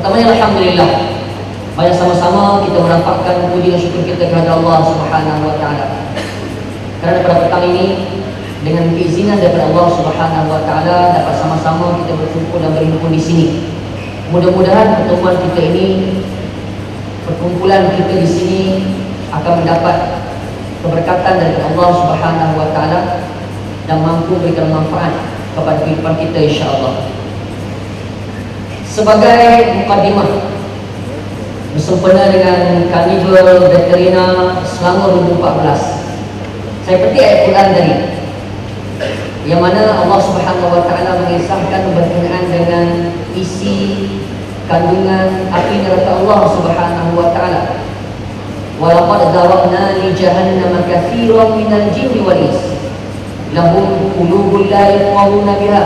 Pertamanya alhamdulillah, mari sama-sama kita mendapatkan puji dan syukur kita kepada Allah Subhanahu wa taala. Kerana pada petang ini dengan keizinan daripada Allah Subhanahu wa taala dapat sama-sama kita berkumpul dan berhimpun di sini. Mudah-mudahan pertemuan kita ini, perkumpulan kita di sini akan mendapat keberkatan dari Allah Subhanahu wa taala dan mampu memberikan manfaat kepada kehidupan kita insya-Allah. Sebagai mukadimah bersempena dengan Karnival Veterina Selangor 2014, saya petik ayat Quran tadi yang mana Allah Subhanahu wa taala mengisahkan berkenaan dengan isi kandungan api neraka Allah Subhanahu wa taala. Walaqad dawaqna li jahannama katsiran minal jinni wal ins lahum qulubun la yafqahuna biha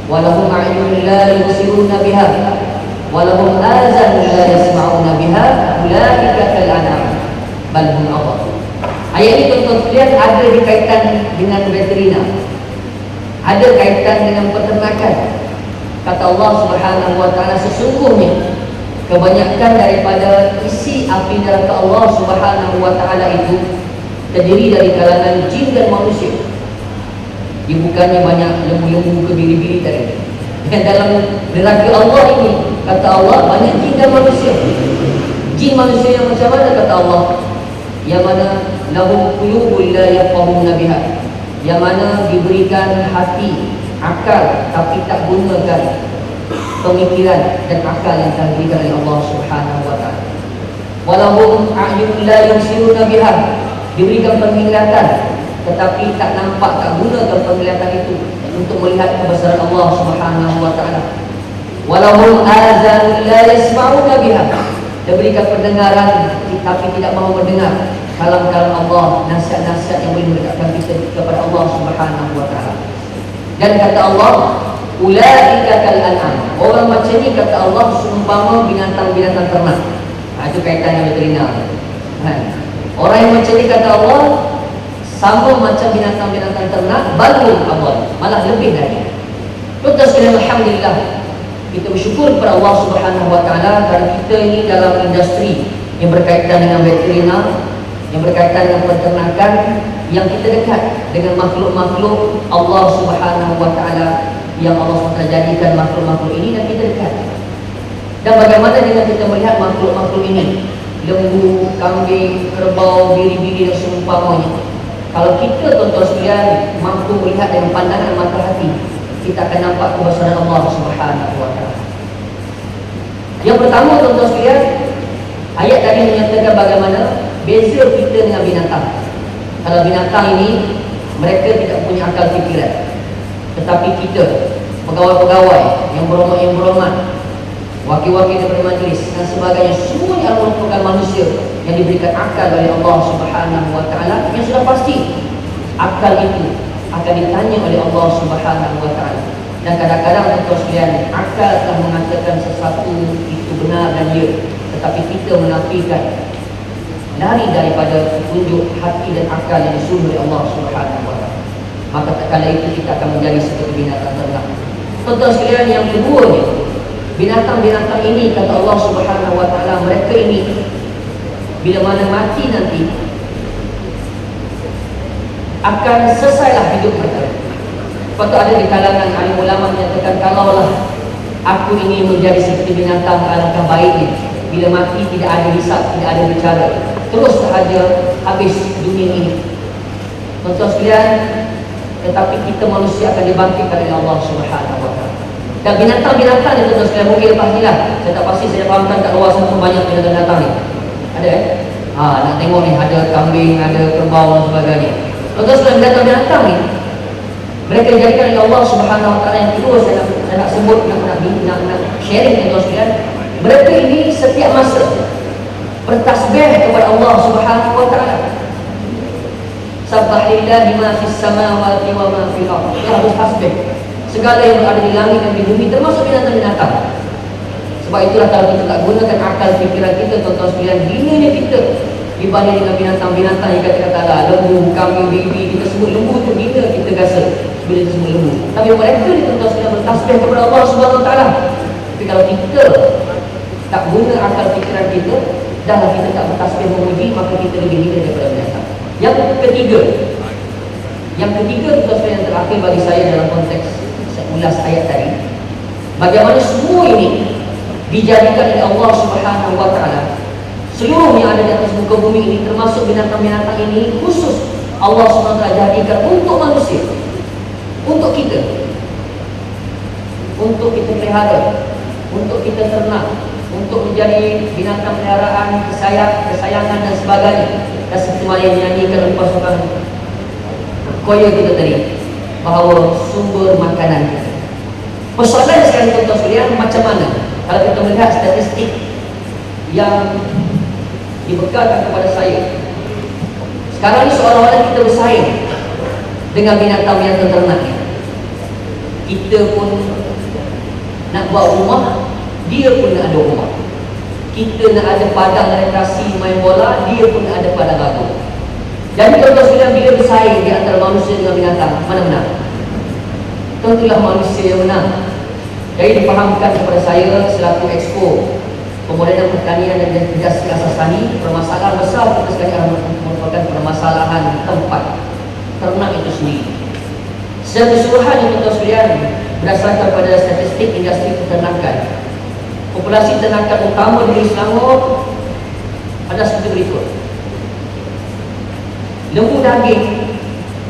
wa lahum a'yunun la yubsiruna biha wa lahum azanun la yasma'una biha ulaika kal an'am bal hum adall. Ayat ini tuan-tuan sekalian ada dikaitan dengan veterina, ada kaitan dengan peternakan. Kata Allah Subhanahu wa taala, sesungguhnya kebanyakan daripada isi api neraka Allah Subhanahu wa taala itu terdiri dari kalangan jin dan manusia. Dia bukannya banyak lembu-lembu ke biri-biri tadi. Dan dalam neraka Allah ini, kata Allah, banyak jin dan manusia. Jin manusia yang macam mana kata Allah? Yang mana lahum qulubun la yafqahuna biha, yang mana diberikan hati, akal, tapi tak gunakan pemikiran dan akal yang telah diberikan oleh Allah Subhanahu wa taala. Walahum a'yunun la yubsiruna biha, diberikan penglihatan tetapi tak nampak, tak gunakan penglihatan itu untuk melihat kebesaran Allah Subhanahu wa taala. Walahum azanun la yasma'una biha, diberikan pendengaran tapi tidak mahu mendengar kalam-kalam Allah, nasihat-nasihat yang boleh mendekatkan kita kepada Allah Subhanahu wa taala. Dan kata Allah, ulaika kal an'am, orang macam ni kata Allah seumpama binatang-binatang ternak. Itu kaitannya veterina. Orang yang macam ni kata Allah sama macam binatang-binatang ternak, balhum adall, malah lebih dari. Tuan-tuan sekalian, alhamdulillah kita bersyukur kepada Allah Subhanahu wa taala kerana kita ini dalam industri yang berkaitan dengan veterina, yang berkaitan dengan peternakan, yang kita dekat dengan makhluk-makhluk Allah Subhanahu wa taala, yang Allah SWT jadikan makhluk-makhluk ini dan kita dekat. Dan bagaimana dengan kita melihat makhluk-makhluk ini, lembu, kambing, kerbau, biri-biri dan seumpamanya. Kalau kita tuan-tuan sekalian mampu melihat dengan pandangan mata hati, kita akan nampak kebesaran Allah Subhanahu wa taala. Yang pertama tuan-tuan sekalian, ayat tadi menyatakan bagaimana beza kita dengan binatang. Kalau binatang ini mereka tidak punya akal fikiran, tetapi kita pegawai-pegawai yang berhormat, wakil-wakil daripada majlis dan sebagainya, semuanya merupakan manusia yang diberikan akal oleh Allah Subhanahu wa taala, yang sudah pasti akal itu akan ditanya oleh Allah Subhanahu wa taala. Dan kadang-kadang tuan sekalian, akal telah mengatakan sesuatu itu benar dan ya, tetapi kita menafikan, lari daripada petunjuk hati dan akal yang disuruh oleh Allah Subhanahu wa taala. Maka tak kala itu kita akan menjadi seperti binatang ternak. Tuan-tuan sekalian, yang kedua ni, binatang-binatang ini kata Allah Subhanahu wa taala, mereka ini bila mana mati nanti akan selesailah hidup mereka. Lepas tu ada di kalangan alim ulama menyatakan, kalaulah aku ingin menjadi seperti binatang, alangkah baiknya bila mati tidak ada hisab, tidak ada bicara, terus sahaja habis dunia ini. Tuan-tuan sekalian, tetapi kita manusia akan dibangkitkan oleh Allah Subhanahu wa taala. Dan binatang-binatang ni tuan-tuan sekalian, mungkin lepas ni lah, saya tak pasti saya fahamkan kat luar sana banyak binatang-binatang ni. Ada nak tengok ni, ada kambing, ada kerbau dan sebagainya. Tuan-tuan sekalian, binatang-binatang ni mereka dijadikan oleh Allah Subhanahu wa taala. Yang kedua saya nak sebut, nak sharing tuan-tuan sekalian, mereka ini setiap masa bertasbih kepada Allah Subhanahu wa taala. Subhanallahi ma fis samawati wa ma fil ardh. Dia harus tasbih segala yang berada di langit dan di bumi, termasuk binatang-binatang. Sebab itulah kalau kita tak gunakan akal fikiran kita, tuan-tuan sekalian, hinanya kita dibanding dengan binatang-binatang yang kata-kata lembu, kambing, bibi. Kita sebut lembu tu hina kita rasa bila kita sebut lembu. Tapi mereka ni tuan-tuan sekalian bertasbih kepada Allah Subhanahu wa taala. Tapi kalau kita tak guna akal fikiran kita, dah kita tak bertasbih memuji, maka kita lebih hina daripada binatang. Yang ketiga tuan-tuan yang terakhir bagi saya dalam konteks saya ulas ayat tadi, bagaimana semua ini dijadikan oleh Allah Subhanahu wa taala. Seluruh yang ada di atas muka bumi ini, termasuk binatang-binatang ini, khusus Allah Subhanahu wa taala jadikan untuk manusia, untuk kita pelihara, untuk kita ternak, untuk menjadi binatang peliharaan, kesayangan dan sebagainya. Dan seperti mana yang dinyanyikan oleh pasukan koyo kita tadi, bahawa sumber makanan kita. Persoalan sekarang tuan-tuan sekalian, macam mana kalau kita melihat statistik yang dibekalkan kepada saya? Sekarang ni seolah-olah kita bersaing dengan binatang-binatang ternak ni. Kita pun nak buat rumah, dia pun nak ada rumah. Kita nak ada padang rekreasi main bola, dia pun nak ada padang lagu. Jadi tuan-tuan sekalian, bila bersaing di antara manusia dengan binatang, mana menang? Tentulah manusia yang menang. Jadi difahamkan kepada saya selaku Exco Pemodenan Pertanian dan Industri Asas Tani, permasalahan besar kita sekarang merupakan permasalahan tempat ternak itu sendiri. Secara keseluruhan tuan-tuan sekalian, berdasarkan pada statistik industri peternakan, populasi ternakan utama di Selangor ada seperti berikut. Lembu daging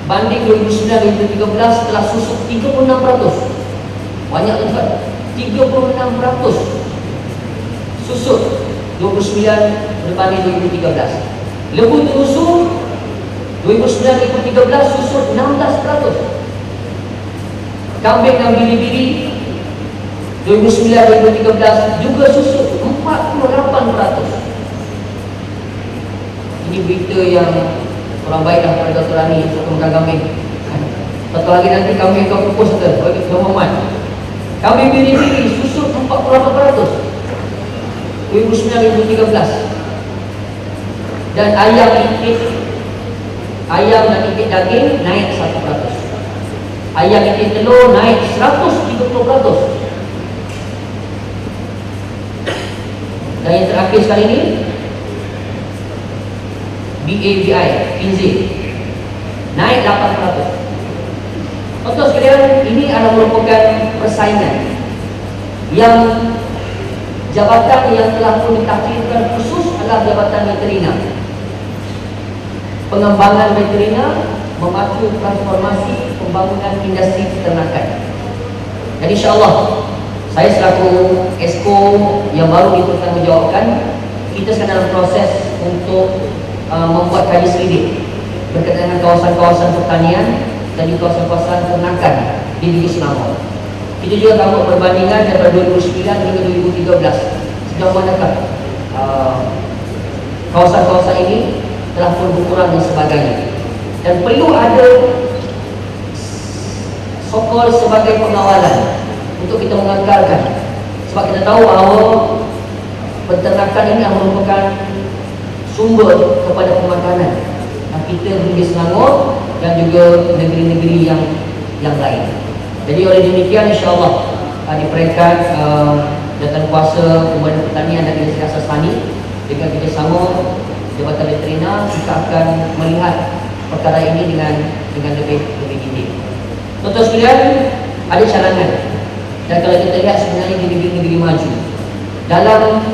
banding 2009-2013 telah susut 36%. Banyak tuan-tuan, 36% susut 29 berbanding 2013. Lembu terusu 2009-2013 susut 16%. Kambing dan biri-biri 2009-2013 juga susut 48%. Ini berita yang orang baiklah pada Dr. Rani untuk makan kambing. Satu lagi nanti kambing kau pupus ke bagi Muhammad. Kambing biri-biri susut 48% 2009-2013. Dan ayam dan itik daging naik 1%. Ayam itik telur naik 130%. Dan yang terakhir sekali ini, BAVI, Pinzin, naik 8%. Tuan-tuan sekalian, ini adalah merupakan persaingan yang jabatan yang telah pun ditaklifkan khusus adalah Jabatan Veterina. Pengembangan veterina memacu transformasi pembangunan industri peternakan. Jadi insyaAllah saya selaku Exco yang baru dipertanggungjawabkan, kita sedang dalam proses untuk membuat kaji selidik berkaitan dengan kawasan-kawasan pertanian dan juga kawasan-kawasan ternakan di negeri Selangor. Kita juga akan buat perbandingan daripada 2009 hingga 2013 sejauh manakah kawasan-kawasan ini telah pun berkurang dan sebagainya. Dan perlu ada sokol sebagai pengawalan untuk kita mengekalkan, sebab kita tahu bahawa peternakan ini merupakan sumber kepada pemakanan kita di Selangor dan juga negeri-negeri yang lain. Jadi oleh demikian, insyaAllah di peringkat Jabatan Kuasa Pemodenan Pertanian dan Industri Asas Tani dengan kerjasama Jabatan Veterina, kita akan melihat perkara ini dengan lebih detail. Tuan-tuan sekalian, ada cadangan. Dan kalau kita lihat sebenarnya di negeri-negeri maju, dalam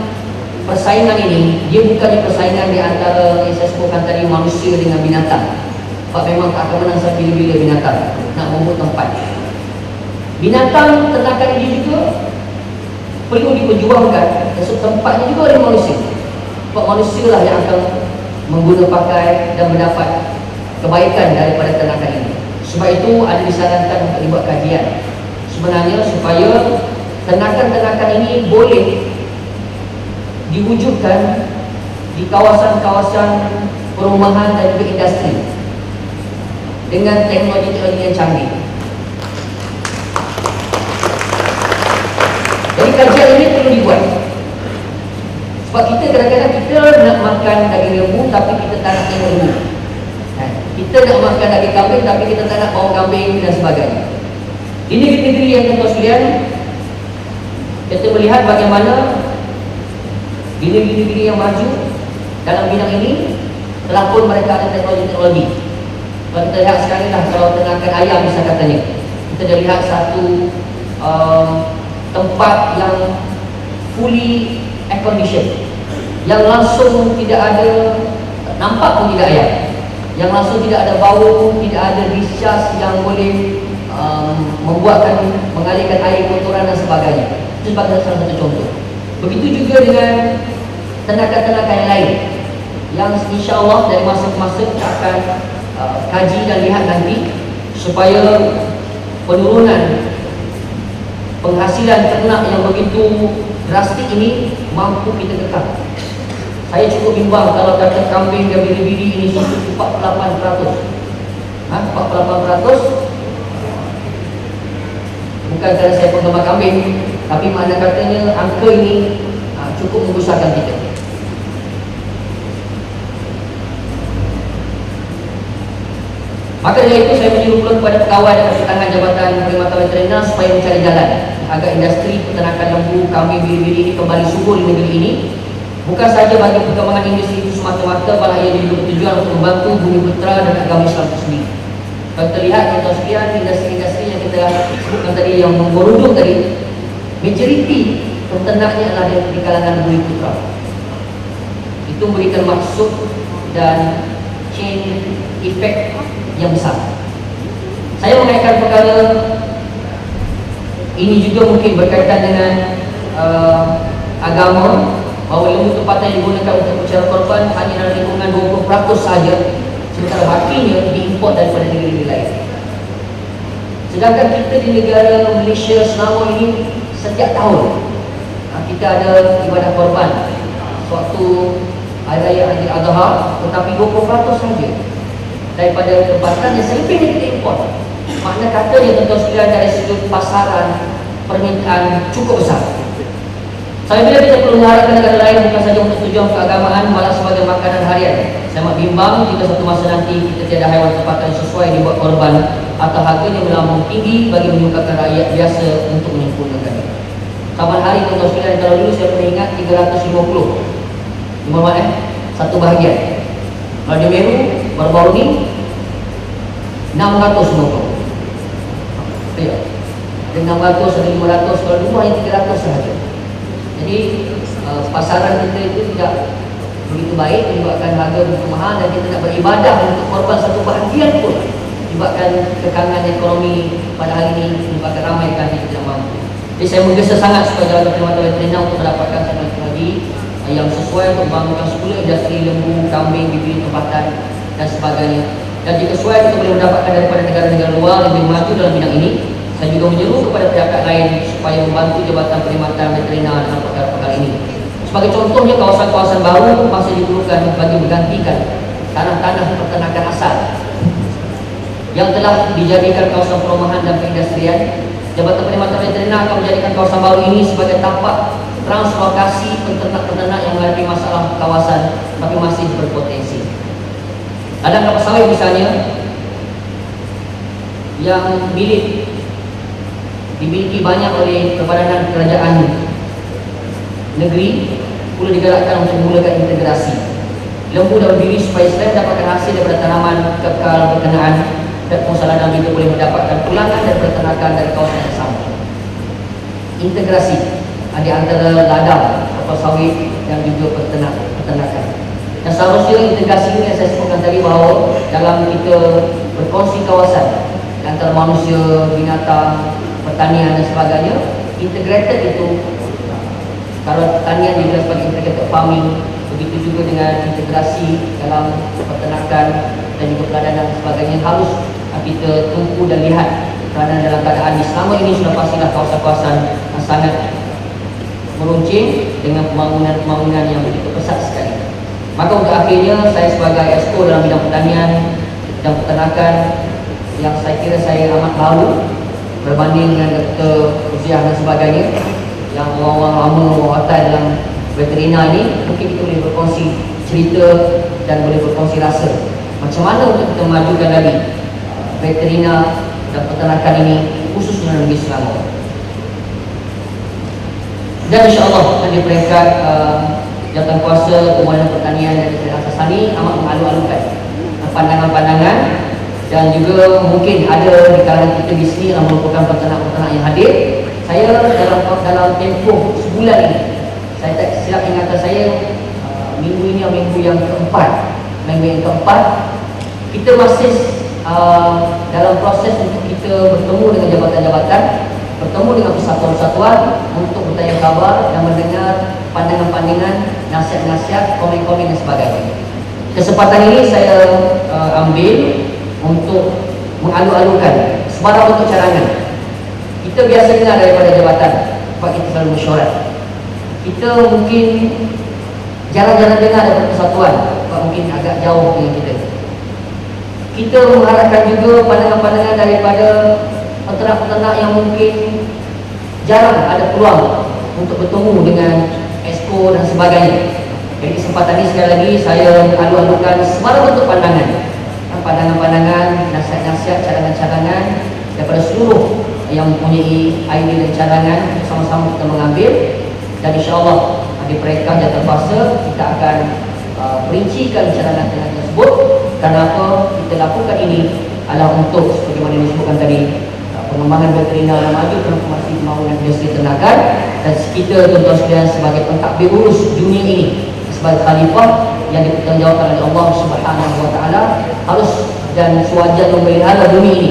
persaingan ini, dia bukannya persaingan di antara yang saya sebutkan tadi, manusia dengan binatang. Sebab memang tak akan menang sampai bila-bila binatang nak membuat tempat. Binatang ternakan ini juga perlu diperjuangkan, dan tempatnya juga oleh manusia. Sebab manusia lah yang akan mengguna pakai dan mendapat kebaikan daripada ternakan ini. Sebab itu ada disarankan untuk dibuat kajian sebenarnya supaya ternakan-ternakan ini boleh diwujudkan di kawasan-kawasan perumahan dan juga industri dengan teknologi-teknologi yang canggih. Jadi kajian ini perlu dibuat. Sebab kita kadang-kadang kita nak makan daging lembu tapi kita tak nak tengok lembu. Kita nak makan daging kambing tapi kita tak nak bawang kambing dan sebagainya. Di negeri-negeri yang tuan-tuan sekalian, kita melihat bagaimana bini-bini yang maju dalam bidang ini telah pun mereka ada teknologi-teknologi. Kalau kita lihat sekarang lah, kalau ternakan ayam bisa katanya, kita dah lihat satu tempat yang fully air condition, yang langsung tidak ada, nampak pun tidak ayam, yang langsung tidak ada bau, tidak ada discharge yang boleh mengalirkan air kotoran dan sebagainya. Itu sebagai salah satu contoh. Begitu juga dengan tenaga-tenaga yang lain, yang insya-Allah dari masa ke masa kita akan kaji dan lihat nanti, supaya penurunan penghasilan ternak yang begitu drastik ini mampu kita tekan. Saya cukup bimbang kalau kata kambing dan biri-biri ini susu 48%. 48%. Bukan kerana saya penggemar kambing, tapi makna katanya angka ini cukup membesarkan kita. Maka dari itu saya menyuruh kepada pegawai dan tangan Jabatan Perkhidmatan Veteriner supaya mencari jalan agar industri peternakan lembu, kambing, biri-biri ini kembali subur di negeri ini. Bukan sahaja bagi perkembangan industri itu semata-mata, malah ia juga bertujuan untuk membantu bumi putera dan agama Islam itu sendiri. Kalau kita lihat contoh sekian industri-industri yang kita sebutkan tadi, yang merunduk tadi, majoriti peternaknya adalah di kalangan bumi putera. Itu memberikan maksud dan chain effect yang besar. Saya mengaitkan perkara ini juga mungkin berkaitan dengan agama, bahawa ilmu tempatan yang digunakan untuk bicara korban hanya dalam lingkungan 20% saja, sementara bakinya diimport daripada negeri-negeri lain. Sedangkan kita di negara Malaysia selama ini setiap tahun kita ada ibadah korban suatu hari raya Aidiladha, tetapi 20% saja daripada tempatan yang selebihnya kita import. Makna katanya tuan-tuan sekalian, dari sudut pasaran permintaan cukup besar. Saya bila kita perlu mengharapkan negara lain bukan saja untuk tujuan keagamaan, malah sebagai makanan harian. Saya amat bimbang jika satu masa nanti kita tiada haiwan tempatan yang sesuai dibuat korban atau harganya melambung tinggi bagi menyukarkan rakyat biasa untuk menyempurnakannya. Kapan hari tuan-tuan sekalian, kalau dulu saya pernah ingat 350 satu bahagian. Kalau di Meru baru-baru ni 650. Ya. Ada 600, ada 500, kalau dulu hanya 300 sahaja. Jadi pasaran kita itu tidak begitu baik, menyebabkan harga begitu mahal, dan kita nak beribadah untuk korban satu bahagian pun menyebabkan kekangan ekonomi pada hari ini, menyebabkan ramai kami tidak mampu. Jadi saya menggesa sangat supaya Jabatan Perkhidmatan Veteriner untuk mendapatkan teknologi yang sesuai untuk membangunkan semula industri lembu, kambing, bibir tempatan dan sebagainya. Dan jika sesuai kita boleh mendapatkan daripada negara-negara luar lebih maju dalam bidang ini, saya juga menyeru kepada pihak lain supaya membantu Jabatan Perkhidmatan Veteriner dalam perkara-perkara ini. Sebagai contohnya, kawasan-kawasan baru masih diperlukan bagi menggantikan tanah-tanah peternakan asal yang telah dijadikan kawasan perumahan dan perindustrian. Jabatan Perkhidmatan Veteriner akan menjadikan kawasan baru ini sebagai tapak translokasi peternak-peternak yang menghadapi masalah kawasan tapi masih berpotensi. Ladang kelapa sawit misalnya yang dimiliki banyak oleh Kebadan Kerajaan negeri, perlu digalakkan untuk memulakan integrasi lembu dan biri supaya selain mendapatkan hasil daripada tanaman kekal berkenaan, dan pengusaha ladang juga boleh mendapatkan pulangan dan peternakan dari kawasan yang sama. Integrasi di antara ladang kelapa sawit dan juga peternakan. Dan seharusnya integrasi ini yang saya sebutkan tadi, bahawa dalam kita berkongsi kawasan antara manusia, binatang, pertanian dan sebagainya, integrated itu, kalau pertanian dijelaskan sebagai integrated farming, begitu juga dengan integrasi dalam peternakan dan juga peladanan dan sebagainya, harus kita tumpu dan lihat, kerana dalam keadaan di selama ini sudah pastilah kawasan-kawasan yang sangat meruncing dengan pembangunan yang begitu pesat sekali. Maka untuk akhirnya, saya sebagai exco dalam bidang pertanian dan peternakan, yang saya kira saya amat malu berbanding dengan Dr. Uziah dan sebagainya, yang orang-orang lama wawatan dalam veterina ini, mungkin kita boleh berkongsi cerita dan boleh berkongsi rasa macam mana untuk kita memajukan lagi veterina dan peternakan ini, khususnya dalam negeri Selangor. Dan insyaAllah di peringkat jawatan kuasa Pemulihan Pertanian dan Kesehatan Sani amat mengalu-alukan pandangan-pandangan, dan juga mungkin ada di kalangan kita di sini yang merupakan peternak-peternak yang hadir. Saya dalam tempoh sebulan ini, saya tak silap ingatan saya, minggu ini atau minggu yang keempat, kita masih dalam proses untuk kita bertemu dengan jabatan-jabatan, bertemu dengan persatuan-persatuan untuk bertanya khabar dan mendengar pandangan-pandangan, nasihat-nasihat, komen-komen dan sebagainya. Kesempatan ini saya ambil untuk mengalu-alukan sebarang bentuk carangan. Kita biasa dengar daripada jabatan, sebab kita selalu mesyuarat. Kita mungkin jarang-jarang dengar daripada persatuan, sebab mungkin agak jauh dengan kita. Kita mengharapkan juga pandangan-pandangan daripada peternak-peternak yang mungkin jarang ada peluang untuk bertemu dengan exco dan sebagainya. Jadi kesempatan ini sekali lagi saya alu-alukan sebarang bentuk pandangan-pandangan, nasihat-nasihat, cadangan-cadangan daripada seluruh yang mempunyai idea dan cadangan, sama-sama kita mengambil, dan insya-Allah di peringkat yang terpaksa kita akan perincikan cadangan-cadangan tersebut. Kenapa kita lakukan ini adalah untuk seperti mana disebutkan tadi, pengembangan veteriner yang maju, transformasi pembangunan industri ternakan, dan kita tuan-tuan sekalian sebagai pentadbir urus dunia ini, sebagai khalifah yang dipertanggungjawabkan oleh Allah Subhanahu wa taala, harus dan sewajarnya memelihara bumi ini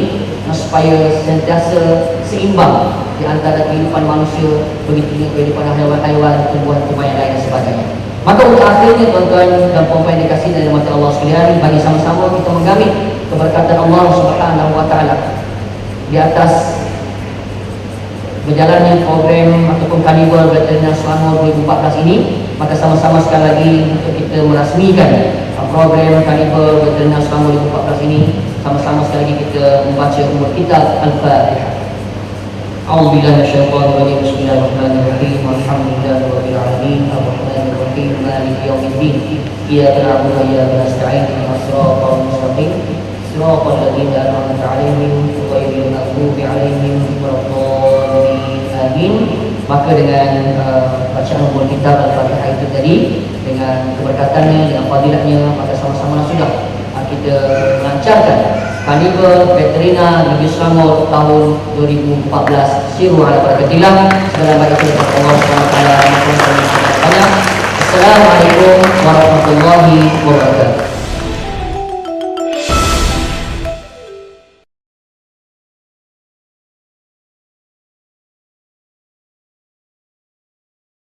supaya sentiasa seimbang di antara kehidupan manusia, begitu juga kehidupan haiwan-haiwan, tumbuhan-tumbuhan yang lain dan sebagainya. Maka untuk akhirnya tuan-tuan dan puan-puan yang dikasihi dan dirahmati Allah sekalian, bagi sama-sama kita menggamit keberkatan Allah Subhanahu wa taala di atas berjalannya program ataupun Karnival Veteriner Selangor 2014 ini. Maka sama-sama sekali lagi untuk kita merasmikan program Karnival Veteriner Selangor 2014 ini, sama-sama sekali lagi kita membaca umur kitab Al-Fatihah. A'udzubillahi minasyaitonir rajim. Bismillahirrahmanirrahim. Alhamdulillahirabbil alamin. Arrahmanir rahim. Maliki yaumiddin. Iyyaka na'budu wa iyyaka nasta'in. Ihdinas siratal mustaqim. Siratal ladzina an'amta 'alaihim ghairil maghdubi 'alaihim waladdallin. Amin. Maka dengan bacaan umur kitab Al-Fatihah itu tadi, dengan keberkatannya, dengan fadilatnya, maka sama-sama sudah kita melancarkan Karnival Veteriner Negeri Selangor tahun 2014. Siru ala barakatillah. Segala baik itu kepada Allah SWT. Assalamualaikum warahmatullahi wabarakatuh.